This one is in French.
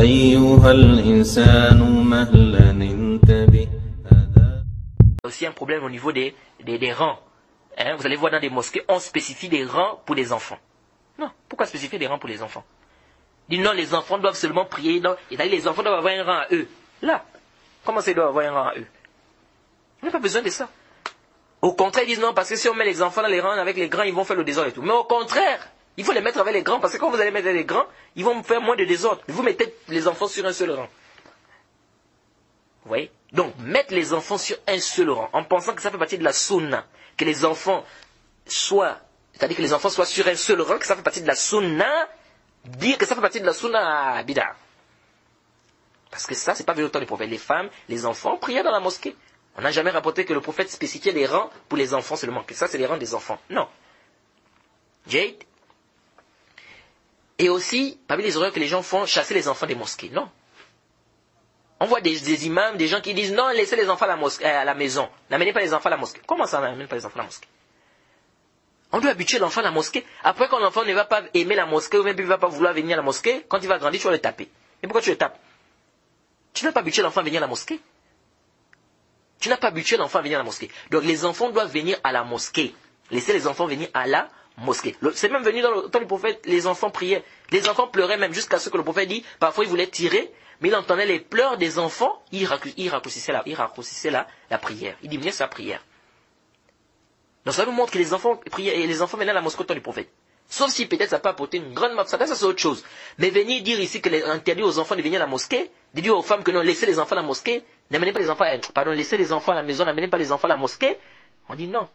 أيها الإنسان مهلا انتبه. Aussi un problème au niveau des rangs. Hein, vous allez voir dans des mosquées, on spécifie des rangs pour les enfants. Non, pourquoi spécifier des rangs pour les enfants? Dit non, les enfants doivent seulement prier. Et les enfants doivent avoir un rang à eux. Là, comment ça, ils doivent avoir un rang à eux? On n'a pas besoin de ça. Au contraire, ils disent non, parce que si on met les enfants dans les rangs avec les grands, ils vont faire le désordre et tout. Mais au contraire, il faut les mettre avec les grands, parce que quand vous allez mettre les grands, ils vont faire moins de désordre. Vous mettez les enfants sur un seul rang. Vous voyez? Donc, mettre les enfants sur un seul rang, en pensant que ça fait partie de la sunna, que les enfants soient, c'est-à-dire que les enfants soient sur un seul rang, que ça fait partie de la sunna, dire que ça fait partie de la sunna, bida. Parce que ça, c'est pas venu au temps du prophète. Les femmes, les enfants priaient dans la mosquée. On n'a jamais rapporté que le prophète spécifiait les rangs pour les enfants seulement, que ça, c'est les rangs des enfants. Non. Jade. Et aussi, parmi les erreurs que les gens font, chasser les enfants des mosquées. Non. On voit des imams, des gens qui disent non, laissez les enfants à la maison. N'amenez pas les enfants à la mosquée. Comment ça, n'amène pas les enfants à la mosquée? On doit habituer l'enfant à la mosquée. Après, quand l'enfant ne va pas aimer la mosquée, ou même il ne va pas vouloir venir à la mosquée, quand il va grandir, tu vas le taper. Et pourquoi tu le tapes? Tu n'as pas habitué l'enfant à venir à la mosquée. Tu n'as pas habitué l'enfant à venir à la mosquée. Donc les enfants doivent venir à la mosquée. Laissez les enfants venir à la mosquée. C'est même venu dans le temps du prophète, les enfants priaient. Les enfants pleuraient même jusqu'à ce que le prophète dit, parfois ils voulaient tirer, mais il entendait les pleurs des enfants, il raccourcissait la prière. Il diminuait sa prière. Donc ça nous montre que les enfants priaient et les enfants venaient à la mosquée au temps du prophète. Sauf si peut-être ça peut apporter une grande mafsada, ça c'est autre chose. Mais venir dire ici que interdit aux enfants de venir à la mosquée, de dire aux femmes que non, laissez les enfants à la mosquée, n'amenez pas les enfants, laissez les enfants à la maison, n'amenez pas les enfants à la mosquée, on dit non.